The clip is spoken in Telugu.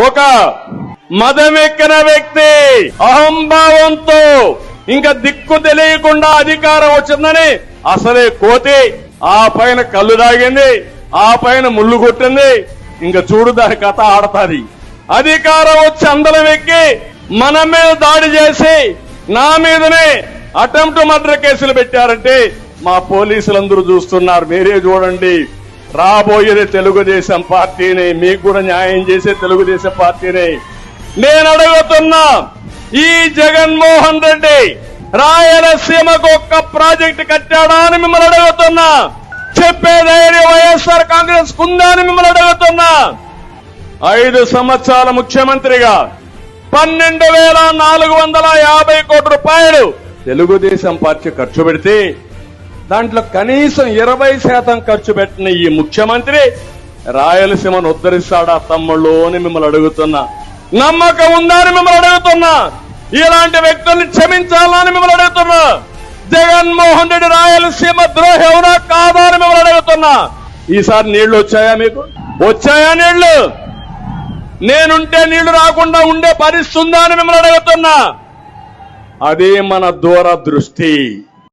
ఒక మదమెక్కిన వ్యక్తి అహంభావంతో ఇంకా దిక్కు తెలియకుండా అధికారం వచ్చిందని అసలే కోతి ఆ పైన కళ్ళు దాగింది, ఆ పైన ముళ్ళు కొట్టింది. ఇంకా చూడు దాని కథ ఆడతాది. అధికారం వచ్చి అందరం ఎక్కి మన మీద దాడి చేసి నా మీదనే అటెంప్ట్ మర్డర్ కేసులు పెట్టారంటే మా పోలీసులందరూ చూస్తున్నారు. మీరే చూడండి. రాబోయేది తెలుగుదేశం పార్టీని, మీకు కూడా న్యాయం చేసే తెలుగుదేశం పార్టీని. నేను అడుగుతున్నా, ఈ జగన్మోహన్ రెడ్డి రాయలసీమకు ఒక్క ప్రాజెక్టు కట్టాడా అని మిమ్మల్ని అడుగుతున్నా. చెప్పే ధైర్యం వైఎస్ఆర్ కాంగ్రెస్ కుందా అని మిమ్మల్ని అడుగుతున్నా. 5 సంవత్సరాల ముఖ్యమంత్రిగా 12,450 కోట్ల రూపాయలు తెలుగుదేశం పార్టీ ఖర్చు పెడితే దాంట్లో కనీసం 20% ఖర్చు పెట్టిన ఈ ముఖ్యమంత్రి రాయలసీమను ఉద్ధరిస్తాడా తమ్ముళ్ళు అని మిమ్మల్ని అడుగుతున్నా. నమ్మకం ఉందా అని మిమ్మల్ని అడుగుతున్నా. ఇలాంటి వ్యక్తుల్ని క్షమించాలా అని మిమ్మల్ని అడుగుతున్నా. జగన్మోహన్ రెడ్డి రాయలసీమ ద్రోహి అవునా కాదా అని మిమ్మల్ని అడుగుతున్నా. ఈసారి నీళ్లు వచ్చాయా? మీకు వచ్చాయా నీళ్లు? నేనుంటే నీళ్లు రాకుండా ఉండే పరిస్థితి ఉందా అని మిమ్మల్ని అడుగుతున్నా. అదే మన దూరదృష్టి.